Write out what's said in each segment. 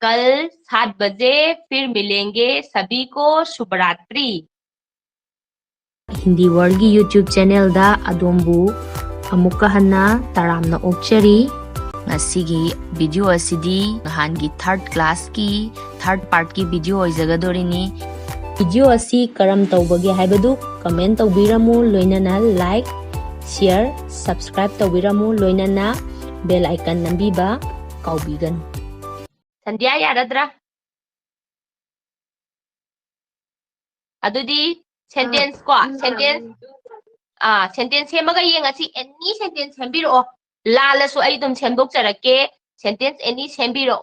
कल 7 बजे फिर मिलेंगे सभी को शुभ रात्रि हिंदी वर्ल्ड की यूट्यूब चैनल दा अदोम्बु अमुक्का हन्ना तारामना ओक्चरी ngasiगी वीडियो असिदी नहानगी थर्ड क्लास की थर्ड पार्ट की वीडियो ओइजगदोरिनी वीडियो असी करम तौबगे हाइबदु कमेंट तौबिरमु लोइनना लाइक शेयर सब्सक्राइब तौबिरमु लोइनना बेल आइकन नंबीबा काउबिगनु संध्या यारद्रा अदुदी सेंटेंस को सेंटेंस सेमगा येंगसी एनी सेंटेंस सेमबिरो लालसु आई दुम सेमदोकचरके सेंटेंस एनी सेमबिरो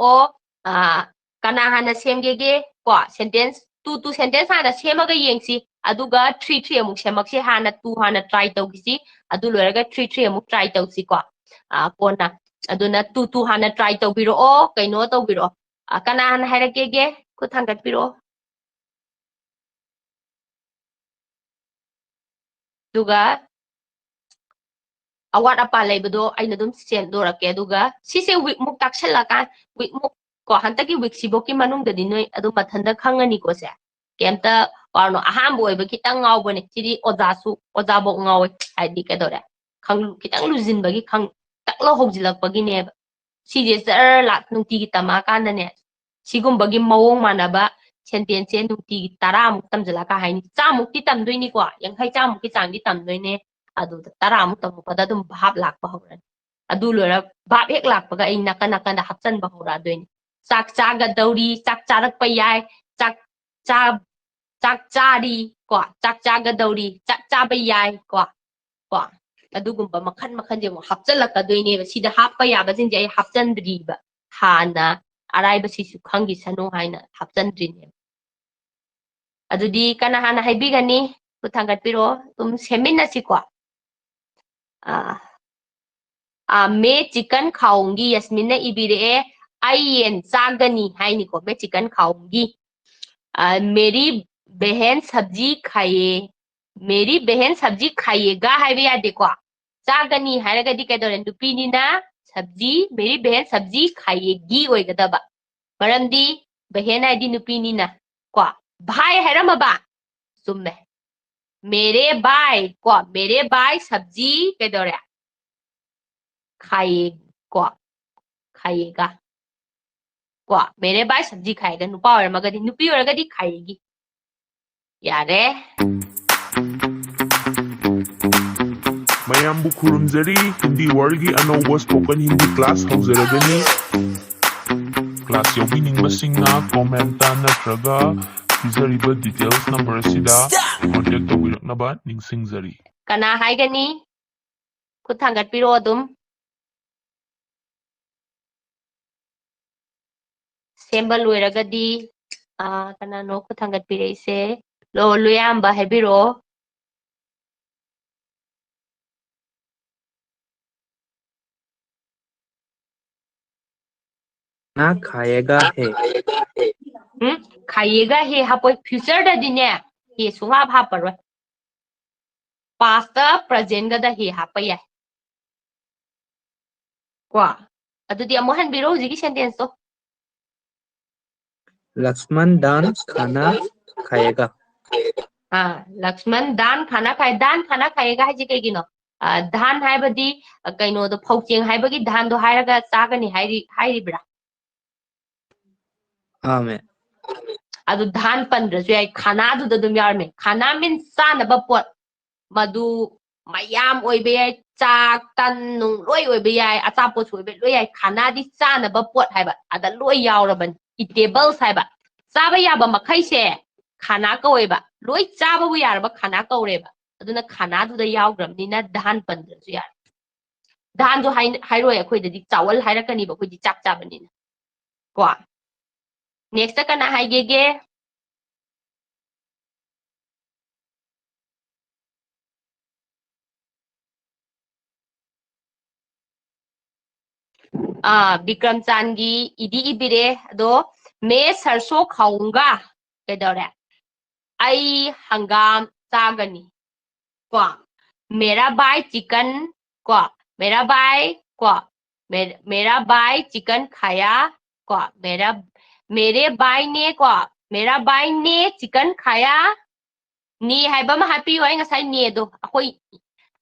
कना हाना सेमगेगे को सेंटेंस टू सेंटेंस हाना सेमगा येंगसी अदुगा 3 अमुक सेमक्सी हाना 2 हाना ट्राई तौगिसी अदु लोरगा 3 अमुक ट्राई तौसी को कोना अदुना 2 हाना ट्राई तौबिरो कइनो तौबिरो कना हाना हायरकेगे खुथांगतबिरो दुगा अवाट अपा लेबदो आइना दुम सेंदोरके दुगा सिसे वीक मुक ताक्सलका वीक मुक को हंतकी वीक सिबोकी मनुंगददि नोय अदु मथंदा खंगनी को से केमता पारनो अहाम बोयबे खितंग ngawbone सिदी ओजासु ओजाबो ngawै हाइदि केदोरे खंग खितंग लुजिनबगी खंग तकलो होजिलकपगी ने सिजे जर लाक नुंतिगी तमा कांदने सिगुंबगी मवोंग मानबा सेंटेंस से नुंतिगी 10 मुक तमजलका हाइनि 100 मुक्ति तमदोइनि को 50 मुक्ति चांगदि तमदोइने अदु 10 मुक तमपदा दुम भाब लाकपा हौरन अदु लोरा भाब हेक लाकपगा आई नका नका हपचनबा हौरा दोइनि चाक चागदौरी चाक चारकपा याय चाक चा चाक चारी को चाक चागदौरी चाक चाबा याय को अदुगुंबा मखन मखन जे हपचलकदोइने सिदा हापा याबसिंजे आई हपचनद्रीबा हाना अराइबा सिसु खंगी सनो हाइना हपचनद्रीने अदुदी कना हाना हाइबिगनी कुथांगतपिरो तुम सेमिनसिको मैं चिकन खाऊंगी यस्मिन ने इबिरे आई येन चागनी हाइनिको मैं चिकन खाऊंगी मेरी बहन सब्जी खाइए मेरी बहन सब्जी खाइएगा हाइबे यादेको चागनी हाइरगदी केदोरे नुपीनिना सब्जी मेरी बहन सब्जी खाइएगी ओइगदबा मरमदी बहन हाइदी नुपीनिना को भाई हैरमबा सुम्मे मेरे भाई सब्जी केदोरे खाइएगा को मेरे भाई सब्जी खाएगा नुपा ओरमगदी नुपी ओरगदी खाएगी यारे mayambu khurumjari hindi world gi anouba spoken hindi class haujaragani class yawbiningmasingna comment ta natraga pizariba details number asida contact tawbiraknaba ningsingjari kana haigani kuthangatpiro adum semba loiragadi kana no kuthangatpireise lo luyamba hebiro ना खाएगा है खाइएगा हे हापोय future ददिने हे सुहाब हापरो past present गदा हे हापया को अदुदी Amo हनबिरो हुजिगी sentence तो लक्ष्मण दान खाना खाएगा लक्ष्मण दान खाना खाएगा हाइजी कइगिनो धान हाइबदी कइनो दो फौचेंग हाइबगी धान दो हाइरगा चागनी हाइरिब्रा आमें अदु धान पंद्रसु याय खाना दुदा दुम यारमे खाना मीन चानबा पोट मदु मयाम ओइबे याय चाक तन नुंग लोय ओइबे याय अचापोस ओइबे लोय याय खाना दि चानबा पोट हाइबा अदा लोय यावरबन इटेबल्स हाइबा चाबा याबा मखैसे खाना कौएबा लोय चाबबु यारबा खाना कौरेबा अदुना खाना दुदा यावग्रमनिना धान पंद्रसु यार धान जो हाइरोय अखोइददि चावल हाइरकनिबा अखोइदि चाक चाबनिना को नेक्स्ट kana haigege विक्रम चांदी इदी इबिरे दो मैं सरसों खाऊंगा केदोरे आई हंगाम चागनी को मेरा भाई चिकन को मेरा भाई चिकन खाया को मेरे बाई ने को मेरा बाई ने चिकन खाया नी हाइबा मा हैप्पी होय ngasai ने दो अखोई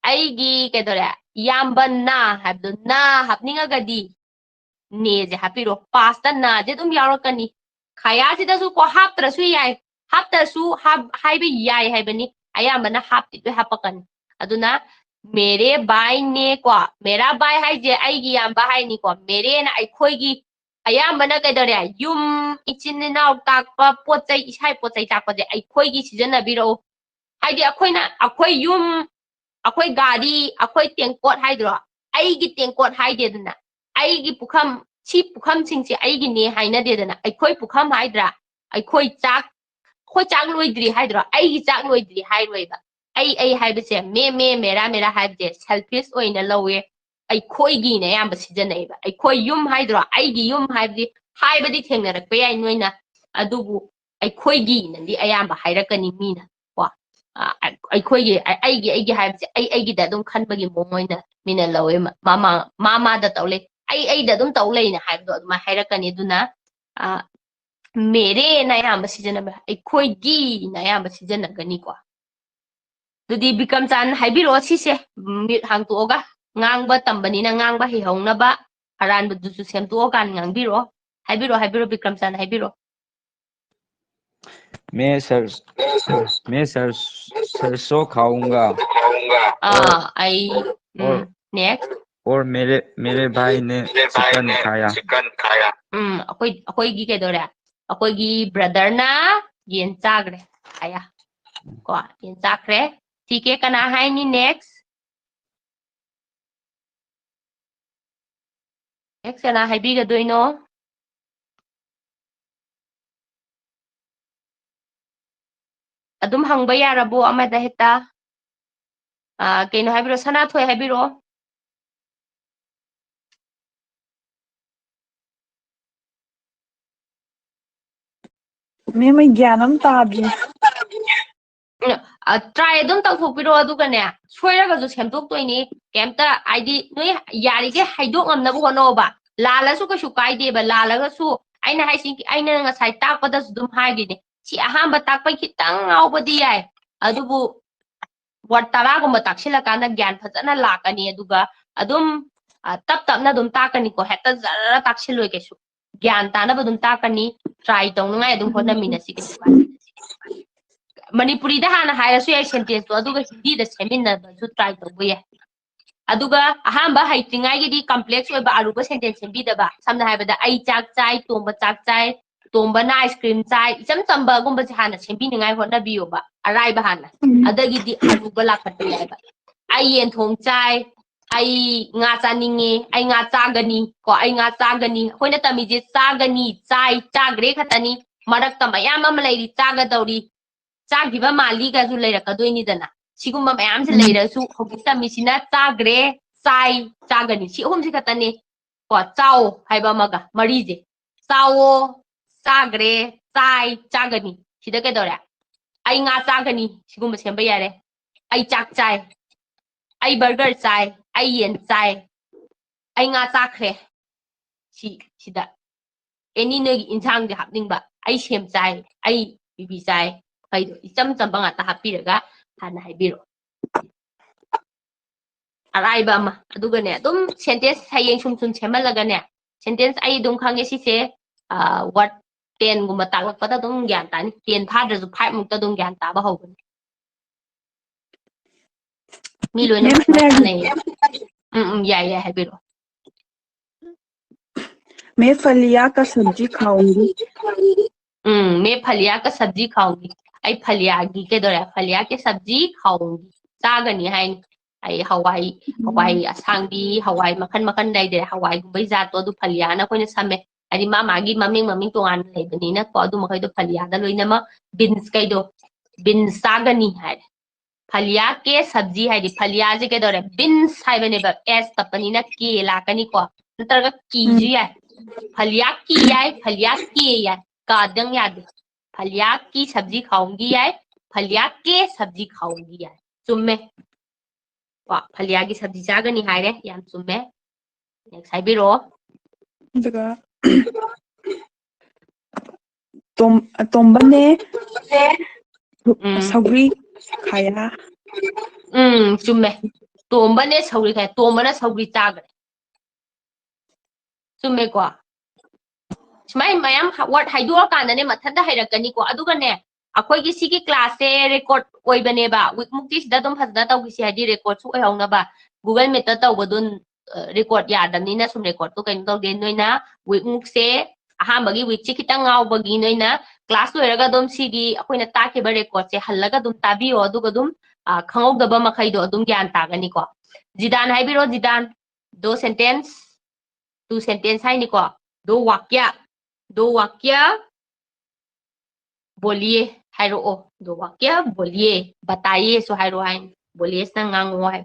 ꯑꯩꯒꯤ ꯀꯩꯗꯧꯔꯦ ꯏꯌꯥꯝꯕ ꯅ ꯍꯥꯏꯕꯗꯣ ꯅ ꯍꯥꯞꯅꯤꯡꯉꯒꯗꯤ ꯅꯦꯁꯦ ꯍꯥꯞꯄꯤꯔꯣ ꯄꯥꯁꯇ ꯅꯁꯦ ꯑꯗꯨꯝ ꯌꯥꯎꯔꯛꯀꯅꯤ ꯈꯌꯥꯁꯤꯗꯁꯨ ꯀꯣ ꯍꯥꯞꯇ꯭ꯔꯁꯨ ꯌꯥꯏ ꯍꯥꯞꯇ꯭ꯔꯁꯨ ꯍꯥꯏꯕ ꯌꯥꯏ ꯍꯥꯏꯕꯅꯤ ꯑꯌꯥꯝꯕꯅ ꯍꯥꯞꯇꯤ ꯂꯣꯏ ꯍꯥꯞꯄꯛꯀꯅꯤ ꯑꯗꯨꯅ ꯃꯦꯔꯦ ꯕꯥꯏ ꯅꯦ ꯀꯣ ꯃꯦꯔꯥ ꯕꯥꯏ ꯍꯥꯏꯁꯦ ꯑꯩꯒꯤ ꯏꯌꯥꯝꯕ ꯍꯥꯏꯅꯤꯀꯣ ꯃꯦꯔꯦꯅ ꯑꯩꯈꯣꯏꯒꯤ ꯑꯌꯥꯝꯕꯅ ꯀꯩꯗꯧꯔꯦ ꯌꯨꯝ ꯏꯆꯤꯟ ꯏꯅꯥꯎ ꯇꯥꯛꯄ ꯄꯣꯠ ꯆꯩ ꯏꯁꯥ ꯄꯣꯠ ꯆꯩ ꯇꯥꯛꯄꯁꯦ ꯑꯩꯈꯣꯏꯒꯤ ꯁꯤꯖꯤꯟꯅꯕꯤꯔꯛꯎ ꯍꯥꯏꯗꯤ ꯑꯩꯈꯣꯏ ꯌꯨꯝ ꯑꯩꯈꯣꯏ ꯒꯥꯔꯤ ꯑꯩꯈꯣꯏ ꯇꯦꯡꯀꯣꯠ ꯍꯥꯏꯗ꯭ꯔꯣ ꯑꯩꯒꯤ ꯇꯦꯡꯀꯣꯠ ꯍꯥꯏꯗꯦꯗꯅ ꯑꯩꯒꯤ ꯄꯨꯈꯝ ꯁꯤ ꯄꯨꯈꯝꯁꯤꯡꯁꯦ ꯑꯩꯒꯤꯅꯦ ꯍꯥꯏꯅꯗꯦꯗꯅ ꯑꯩꯈꯣꯏ ꯄꯨꯈꯝ ꯍꯥꯏꯗ꯭ꯔꯥ ꯑꯩꯈꯣꯏ ꯆꯥꯛ ꯂꯣꯏꯗ꯭ꯔꯤ ꯍꯥꯏꯗ꯭ꯔꯣ ꯑꯩꯒꯤ ꯆꯥꯛ ꯂꯣꯏꯗ꯭ꯔꯤ ꯍꯥꯏꯔꯣꯏꯕ ꯑꯩ ꯍꯥꯏꯕꯁꯦ ꯃꯦ ꯃꯦꯔꯥ ꯍꯥꯏꯕꯁꯦ ꯁꯦꯜꯐꯤꯁ ꯑꯣꯏꯅ ꯂꯧꯋꯦ ꯑꯩꯈꯣꯏꯒꯤꯅ ꯑꯌꯥꯝꯕ ꯁꯤꯖꯤꯟꯅꯩꯕ ꯑꯩꯈꯣꯏ ꯌꯨꯝ ꯍꯥꯏꯗ꯭ꯔꯣ ꯑꯩꯒꯤ ꯌꯨꯝ ꯍꯥꯏꯕꯗꯤ ꯊꯦꯡꯅꯔꯛꯄ ꯌꯥꯏ ꯅꯣꯏꯅ ꯑꯗꯨꯕꯨ ꯑꯩꯈꯣꯏꯒꯤꯅꯗꯤ ꯑꯌꯥꯝꯕ ꯍꯥꯏꯔꯛꯀꯅꯤ ꯃꯤꯅ ꯀꯣ ꯑꯩꯒꯤ ꯍꯥꯏꯕꯁꯦ ꯑꯩꯒꯤꯗ ꯑꯗꯨꯝ ꯈꯟꯕꯒꯤ ꯃꯑꯣꯡ ꯑꯣꯏꯅ ꯃꯤꯅ ꯂꯧꯋꯦ ꯃꯥꯗ ꯇꯧ ꯂꯩ ꯑꯩꯗ ꯑꯗꯨꯝ ꯇꯧ ꯂꯩꯅ ꯍꯥꯏꯕꯗꯣ ꯑꯗꯨꯃꯥꯏꯅ ꯍꯥꯏꯔꯛꯀꯅꯤ ꯑꯗꯨꯅ ꯃꯦꯔꯦꯅ ꯑꯌꯥꯝꯕ ꯁꯤꯖꯤꯟꯅꯕ ꯑꯩꯈꯣꯏꯒꯤꯅ ꯑꯌꯥꯝꯕ ꯁꯤꯖꯤꯟꯅꯒꯅꯤꯀꯣ ꯑꯗꯨꯗꯤ ꯕꯤꯀ꯭ꯔꯝꯆꯥꯟ ꯍꯥꯏꯕꯤꯔꯛꯑꯣ ꯁꯤꯁꯦ ꯃꯤꯠ ꯍꯥꯡꯇꯣꯛꯑꯒ ꯉꯥꯡꯕ ꯇꯝꯕꯅꯤꯅ ꯉꯥꯡꯕ ꯍꯩꯍꯧꯅꯕ ꯑꯔꯥꯟꯕꯗꯨꯁꯨ ꯁꯦꯝꯗꯣꯛꯑꯀꯥꯟ ꯉꯥꯡꯕꯤꯔꯛꯑꯣ ꯍꯥꯏꯕꯤꯔꯛꯑꯣ बिक्रमचंद हाइबिरो मैं सरसों खाऊंगा आई और नेक्स्ट और मेरे भाई ने चिकन खाया अखोई कदोरे अखोई ब्रदर ना येन चाग्रे खाया को येन चाख्रे ठीक है कना हाइनी नेक्स्ट कना हाइबिगदोइनो अदुम हंगबा यारबो अमदा हेता कꯩꯅꯣ हाइबिरो सना थोय हाइबिरो मैं ज्ञानम ताबी ट्राई अदुम तौथोकपिरो अदुगने सोयरगजु सेमदोक्तोइनी केमता आइदी नोय यारिगे हाइदोक ngamnabo होनोबा लालासु कछु काइदेबा लालागसु आइना हाइसिं आइना ngasai takpadasु dum haigine si ahamba takpai khitang ngawbadi yai adubu word tara gumba taksilakana gyan phajana lakani aduga adum tap tapna dum takani ko heta zara taksiloi kesu gyan tana badum takani try tongngai adum honamina si kesu Manipuri da hana hairasu yai sentence to aduga hindi da semina su try tongbo yai aduga ahamba haitingai gi di complex oiba aruba sentence sembi da ba samna haiba da ai chak chai tomba na ice cream chai icham chamba gumba si hana sembi ningai hona biyo ba arai ba hana adagi di aruba lakatu yai ba ai yen thong chai ai nga chaninge ai nga chagani ko ai nga chagani hoina tami je chagani chai chagre khatani marak ta mayam am lairi chaga dauri chagdiba mali ga ju leirakadoi dana sigumba mayam se leirasu hogita misina chagre chai chagani si ohum se khatani ko chao haiba maga mari je chao chagre chai chagani sida ke dora ai nga chagani sigumba semba yare ai chak chai ai burger chai ai yen chai ai nga chakre sida any no insang de happening ba ai sem chai ai bibi chai kaido icham chamba nga ta hapiraga hana haibiro araiba ma aduga ne dum sentence hayeng sum semalaga ne sentence ai dum khange si se what 10 gumba taklakpada dum gyan tani 10 thadra 5 mukta dum gyan ta ba hogani mi loina ne ya haibiro मैं फलिया का सब्जी खाऊंगी मैं फलिया का सब्जी खाऊंगी आई फलिया के दौरा फलिया के सब्जी खाऊंगी चागनी है आई हवाई असंगी हवाई मखन मखन दे हवाई गुबै जातो दु फलिया ना कोइन समे अदि मागी ममिंग तोंगान लेबनी ना को दु मखैदो फलिया दा लोइनमा बीन्स कैदो बीन्स चागनी है फलिया के सब्जी है फलिया जे के दौरे बीन्स हाइबने बा एस तपनी ना के लाकनी को नतरगा की जी है फलिया की है फलिया के है कादंग याद फलिया की सब्जी खाऊंगी है फलिया के सब्जी खाऊंगी है चुम्मे वा फलिया की सब्जी चागनी हाइरे याम चुम्मे नेक्स्ट हाइबिरो ꯇꯣꯝꯕꯅꯦ ꯎꯝ ꯁꯧꯒ꯭ꯔꯤ ꯈꯥꯌꯥ ꯆꯨꯝꯃꯦ ꯇꯣꯝꯕꯅꯦ ꯁꯧꯒ꯭ꯔꯤ ꯈꯥꯏ ꯇꯣꯝꯕꯅ ꯁꯧꯒ꯭ꯔꯤ ꯆꯥꯒ꯭ꯔꯦ ꯆꯨꯝꯃꯦꯀꯣ ꯁꯨꯃꯥꯏ ꯃꯌꯥꯝ ꯋꯥꯔꯗ ꯍꯥꯏꯗꯣꯛꯑꯀꯥꯟꯗꯅꯦ ꯃꯊꯟꯇ ꯍꯩꯔꯛꯀꯅꯤꯀꯣ ꯑꯗꯨꯒꯅꯦ ꯑꯩꯈꯣꯏꯒꯤ ꯁꯤꯒꯤ ꯀ꯭ꯂꯥꯁꯁꯦ ꯔꯦꯀꯣꯔꯗ ꯑꯣꯏꯕꯅꯦꯕ ꯋꯤꯛꯃꯨꯛꯇꯤꯁꯤꯗ ꯑꯗꯨꯝ ꯐꯖꯅ ꯇꯧꯈꯤꯁꯤ ꯍꯥꯏꯗꯤ ꯔꯦꯀꯣꯔꯗꯁꯨ ꯑꯣꯏꯍꯧꯅꯕ ꯒꯨꯒꯜ ꯃꯤꯠꯇ ꯇꯧꯕꯗꯨ ꯔꯦꯀꯣꯔꯗ ꯌꯥꯗꯕꯅꯤꯅ ꯁꯨꯝ ꯔꯦꯀꯣꯔꯗꯇꯣ ꯀꯩꯅꯣ ꯇꯧꯗꯦ ꯅꯣꯏꯅ ꯋꯤꯛꯃꯨꯛꯁꯦ ꯑꯍꯥꯟꯕꯒꯤ ꯋꯤꯛꯁꯦ ꯈꯤꯇꯪ ꯉꯥꯎꯕꯒꯤ ꯅꯣꯏꯅ ꯀ꯭ꯂꯥꯁ ꯂꯣꯏꯔꯒ ꯑꯗꯨꯝ ꯁꯤꯒꯤ ꯑꯩꯈꯣꯏꯅ ꯇꯥꯛꯈꯤꯕ ꯔꯦꯀꯣꯔꯗꯁꯦ ꯍꯜꯂꯒ ꯑꯗꯨꯝ ꯇꯥꯕꯤꯌꯣ ꯑꯗꯨꯒ ꯑꯗꯨꯝ ꯈꯪꯍꯧꯗꯕ ꯃꯈꯩꯗꯣ ꯑꯗꯨꯝ ꯒ꯭ꯌꯥꯟ ꯇꯥꯒꯅꯤꯀꯣ ꯖꯤꯗꯥꯟ ꯍꯥꯏꯕꯤꯔꯣ ꯖꯤꯗꯥꯟ ꯗꯣ ꯁꯦꯟꯇꯦꯟꯁ टू सेंटेंस हाइनिको दो वाक्य बोलिए हाइरो दो वाक्य बोलिए बताइए सो हाइरो हाइन बोलिए सना ngango हाइ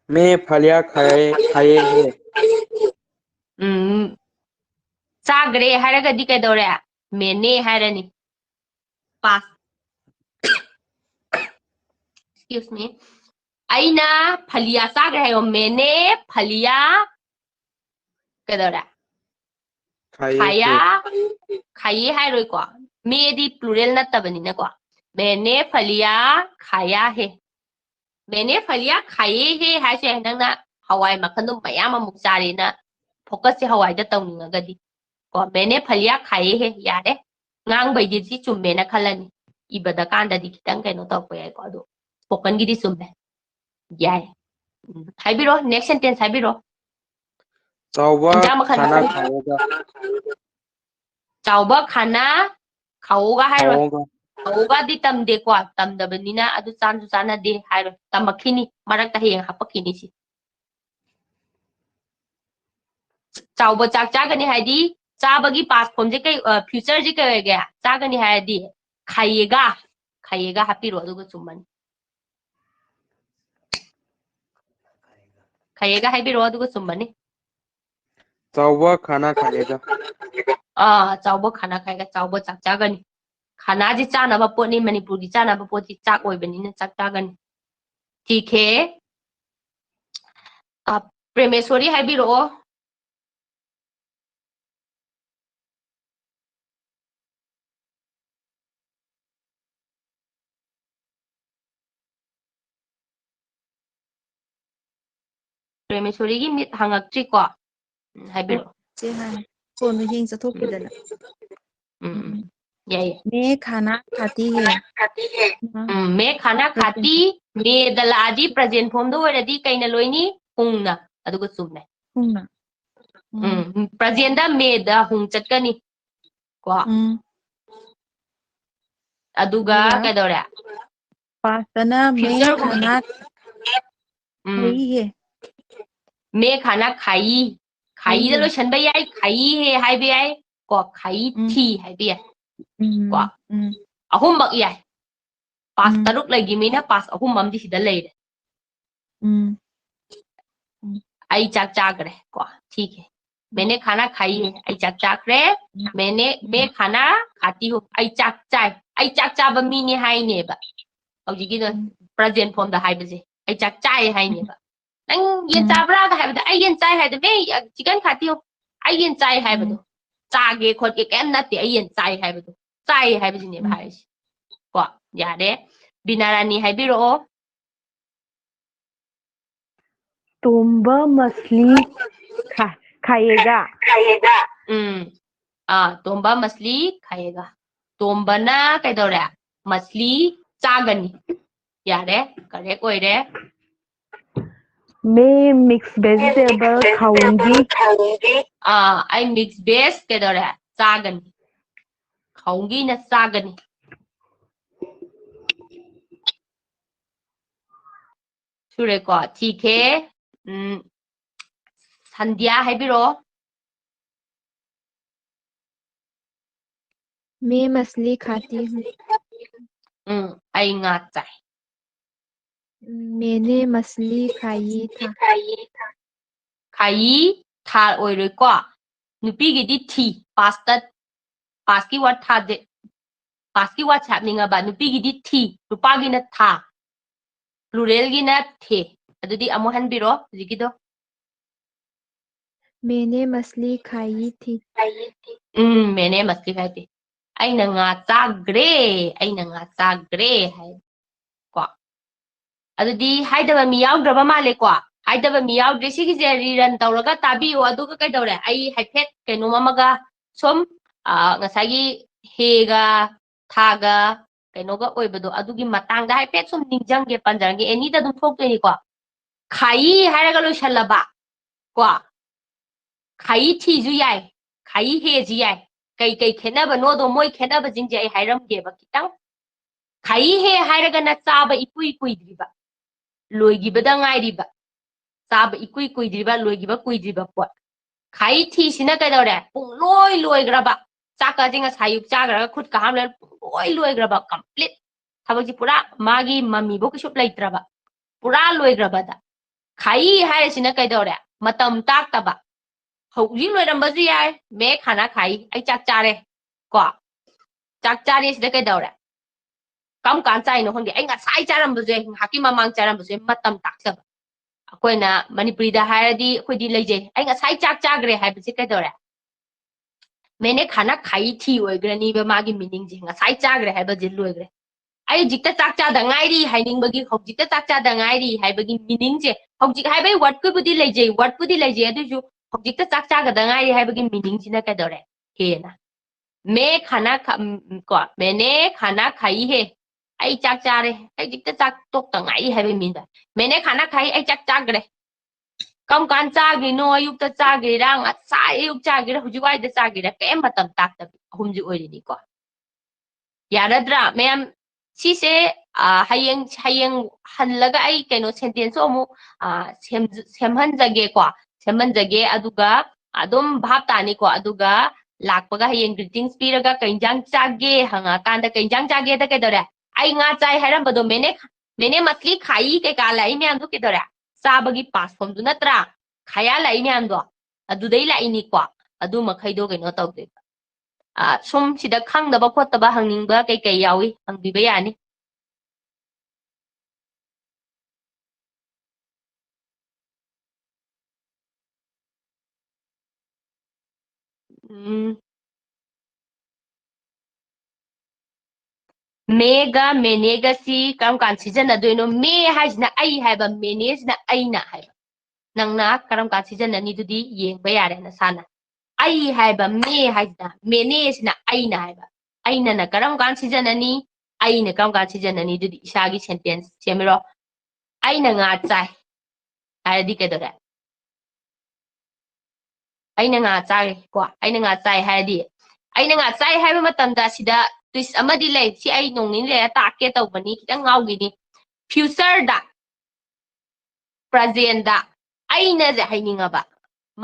मैं फलिया खाए है चाग्रे हाइरगदि कैदौरे मेने हाइरनी पास excuse me आइना फलिया चाग्रे हायो मेने फलिया कैदौरे खाया खाइए हाइरोइको मेदी प्लूरल नत्तबनिनाको मैंने फलिया खाया है मैंने फलिया खाए है हाइसे नंगना हवाई मखनदो मयाम अमुक चारेना फोकस से हवाई दा तौनिंगगदी को मैंने फलिया खाए है यारे ngang bai di si chumme na khalani ibada kanda di kitang kaino tawko yai ko ado spoken gi di chumme yai haibiro next sentence haibiro चावा इंजा मखन खाना खाएगा chawba khana khawga hairo खाओगा khawga di tamde ko tamdabanina adu chanju chana de hairo tamakhini marakta heyang hapakini si chawba chak chagani haidi चाबगी पास form जे कई future जे कई गया चागनी हायदी खाइएगा हापिरो अदुगो चुम्मनी खाइएगा हाइबिरो अदुगो चुम्मनी चावा खाना खाएगा चावबो खाना खाएगा चावबो चाक चागनी खाना जी चानबा पोटनी मणिपुर की चानबा पोटी चाक ओइबनिना चाक चागनी ठीक है प्रेमेश्वरी हाइबिरो प्रेमेश्वरी की मित हंगक्ट्री को हाइबिरो चे हाय फोन में हिंग चथोकिदना याय मैं खाना खाती है मैं खाना खाती मैं दलादी प्रेजेंट फॉर्म दो ओरदी कइना लोइनी हुंगना अदुगो चुमने हुंगना प्रेजेंट दा मे दा हुंग चटकनी को अदुगा कदोरे पास्तना मैं खाना खाई है मैं खाना खाई खाई दा लोइसनबा याय खाई है हाइबे याय को खाई थी हाइबे याय को अहुम बक याय पास तरुक लगी मीना पास अहुम ममदी सिदा लेरे आई चाक चाकरे को ठीक है मैंने खाना खाई है आई चाक चाकरे मैं खाना खाती हूँ आई चाक चाबा मीनी हाइनेबा हौजिगी प्रेजेंट फॉर्म दा हाइबजे आई चाक चाय हाइनेबा नंग येन चाबरा गा हाइबदा आई येन चाय हाइदे मे चिकन खाती हूँ आई येन चाय हाइबदो चागे खोटके केम नते आई येन चाय हाइबदो चाय हाइबजिनेबा हाइसि को यारे बिनारानी हाइबिरो तोम्बा मछली खाएगा तोम्बा मछली खाएगा तोम्बना कैदौरे मछली चागनी यारे करेक्ट ओइरे मैं मिक्स वेजिटेबल खाऊंगी आई मिक्स वेज कैदौरे चागनी खाऊंगी ना चागनी सुरेको ठीक है संध्या हाइबिरो मैं मछली खाती हूँ आई nga चाय मैंने मछली खाई था खाई था ओइरोको नुपीगिदी थी पास्की वाट था दे पास्की वाट छापनिंगबा नुपीगिदी थी नुपागिना था प्लूरल थे अदुदी अमो हनबिरो जिगिदो मैंने मछली खाई थी मैंने मछली खाई थी अइना nga chagre अइना nga chagre hai ko adudi haidaba mi yaudraba male ko haidaba mi yaudre sigi je riran tawraga tabiyo aduga kai dawre ai haifet kaino mamaga som ngasagi hega thaga kainoga oibado adugi matangda haifet som ningjange panjange eni da dum thoktoini ko khai hairaga loisallaba ko khai thi ju yai khai he ji yai kai khenaba no do moi khenaba jingje ai hairam ge ba kitang khai he hairaga na chaba ipui kuidriba loigibada ngairiba chaba ikui kuidriba loigiba kuidriba pot khai thi sina kai dore pung loi graba chaka jinga sayuk chagra khut ka hamlen loi graba complete thabaki pura magi mami bo kisup laitraba pura loi graba da khai hai sina kai dore matam tak taba hौजी लोइरंबजु याय मे खाना खाई आई चाक चारे को चाक चारे सिदा कई दौरे कम कान चाइनो होंगे आई ngasai चारंबजु हाकी ममांग चारंबजु मतम ताक्सब अखोइना मणिपुरी दा हायरदी अखोइदी लेजे आई ngasai चाक चागरे हाइबसि कई दौरे मैंने खाना खाई थी ओइग्रनी बे मागी मीनिंग जे ngasai चागरे हाइबजि लोइग्रे आई जिक्ता चाक चा दंगाइरी हाइनिंग बगी हौजिक्ता चाक चा दंगाइरी हाइबगी मीनिंग जे हौजिक हाइबै वर्ड को बुदी लेजे वर्ड बुदी लेजे अदुजु हौजिक्ता चाक चा दंगाइरी हाइबगी मीनिंग सिना कई दौरे हेना मैं खाना को मैंने खाना खाई है आई चाक चारे आई जिक्ता चाक तोक दंगाई हाइबै मीन मैंने खाना खाई आई चाक चागरे कम कान चागिनो अयुक्ता चागिरा ngasa अयुक चागिरा हुजुवाइदा चागिरा केम मतम ताक्तबि हुमजि ओइरिनि को यारद्रा ma'am सिसे hayeng hanlaga ai kaino sentence omu semhanjage ko semhanjage aduga adum bhap tani ko aduga lakpaga hayeng greetings piraga kainjang chage hanga kanda kainjang chage da kedore ai nga chai haram bado mene machli khai ke ka lai me andu kedore sabagi pass form du natra khaya lai me ando adudai lai ni ko adu makhai do kaino tawde sum sida khangdaba khotaba hangningba kai yawi hangbiba yani मेगा मेनेगा सी कम कान सीजन अदुइनो मे हाइजना आई हाइबा मेनेजना आइना हाइबा नंगना करम कान सीजन अनि दुदी येंबा यारे ना साना आई हाइबा मे हाइजना मेनेजना आइना हाइबा आइना ना करम कान सीजन अनि आइना करम कान सीजन अनि दुदी इसागी सेंटेंस सेमिरो आइना nga चाइ हाइदी केदोरे आइना nga चाइ को आइना nga चाइ हाइदी आइना nga चाइ हाइबा मतमदा सिदा twist amadi lay si ay nongnin le atake tawbani kitang ngawgini future da present da aina je haininga ba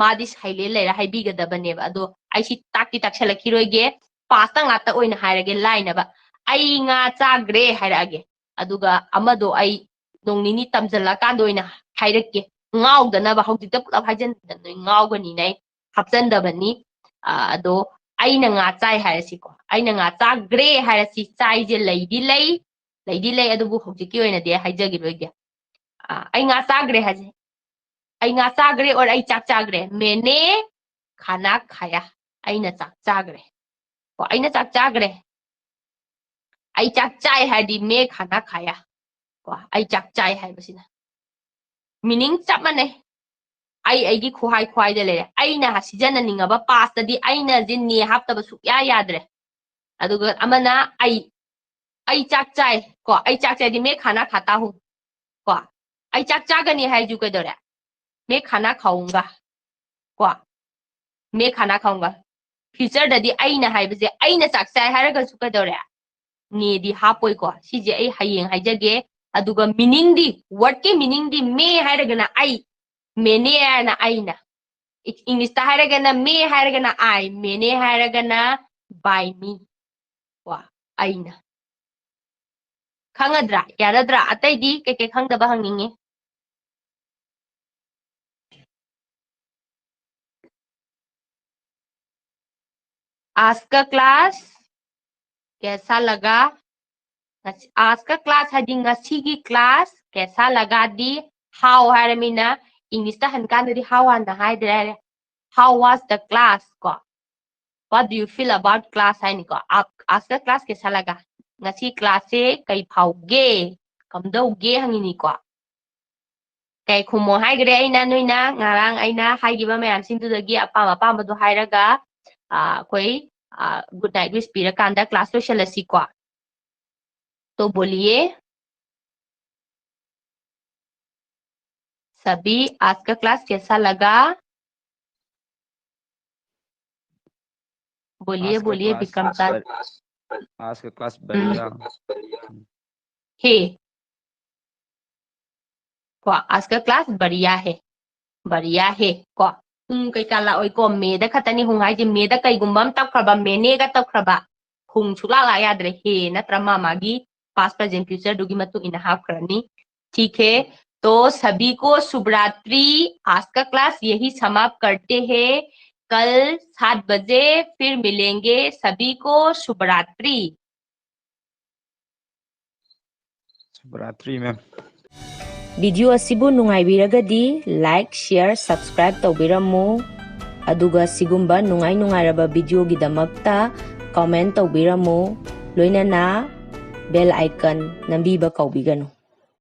madis haile lera haibigadabane ba ado ai si takti takshalakiroige past ta ngata oina hairage line ba ai nga chagre hairage aduga amado ai nongnini tamjala kando oina hairake ngawdana ba hawdita pulap haijan ngawgani nai hapjandabani ado aina nga chai hairasi ko aina nga chagre hairasi chai je leidi lei adubu hojiki oina de haijagi loige ai nga chagre haje ai nga chagre or ai chak chagre mene khana khaya aina chak chagre ko aina chak chagre ai chak chai hadi me khana khaya ko ai chak chai hai basina meaning chap mane ai gi khwai de le aina hasijana ninga ba past di aina jin ni hapta ba suk ya yadre aduga amana ai chak chai ko ai chak chai di me khana khata hu ko ai chak chagani hai ju ke dore me khana khaunga ko me khana khaunga future da di aina hai bje aina chak chai haraga su ke dore ni di hapoi ko si je ai hayeng haijage aduga meaning di word ke meaning di me haraga na ai mene na aina English ta haragana me haragana I mene haragana by me wa aina khangadra yaradra atai di ke khangdaba hangninge आज का class कैसा लगा आज का class हदी ngasi gi class कैसा लगा di how haramina English ta hankan di how an da haidre how was the class ko what do you feel about class hai ni ko ask class ke salaga ngasi class se kai phauge kamdauge hangini ko kai khumo haigre aina noina ngarang aina haigiba mayam sindudagi apama apama do hairaga koi good night wish pira kanda class lo shalasi ko तो बोलिए सभी आज का class कैसा लगा बोलिए बोलिए Vikram sir आज का क्लास बढ़िया हे को आज का क्लास बढ़िया है को कई काला ओई को मेदा खतनी हुंगाई जे मेदा कई गुंबम तखरबा मेनेगा तखरबा हुंग सुला ला यादरे हे नत्र मामागी पास्ट प्रेजेंट फ्यूचर दुगी मतु इन हाफ करनी ठीक है तो सभी को शुभ रात्रि आज का क्लास यही समाप्त करते हैं कल 7 बजे फिर मिलेंगे सभी को शुभ रात्रि मैम वीडियो असिबु नुंगाइबिरगदी लाइक शेयर सब्सक्राइब तौबिरमु अदुगा सिगुंबा नुंगाइ नुंगाइरबा वीडियो गिदमक्ता कमेंट तौबिरमु लोइनना बेल आइकन नंबीबा कौबिगनु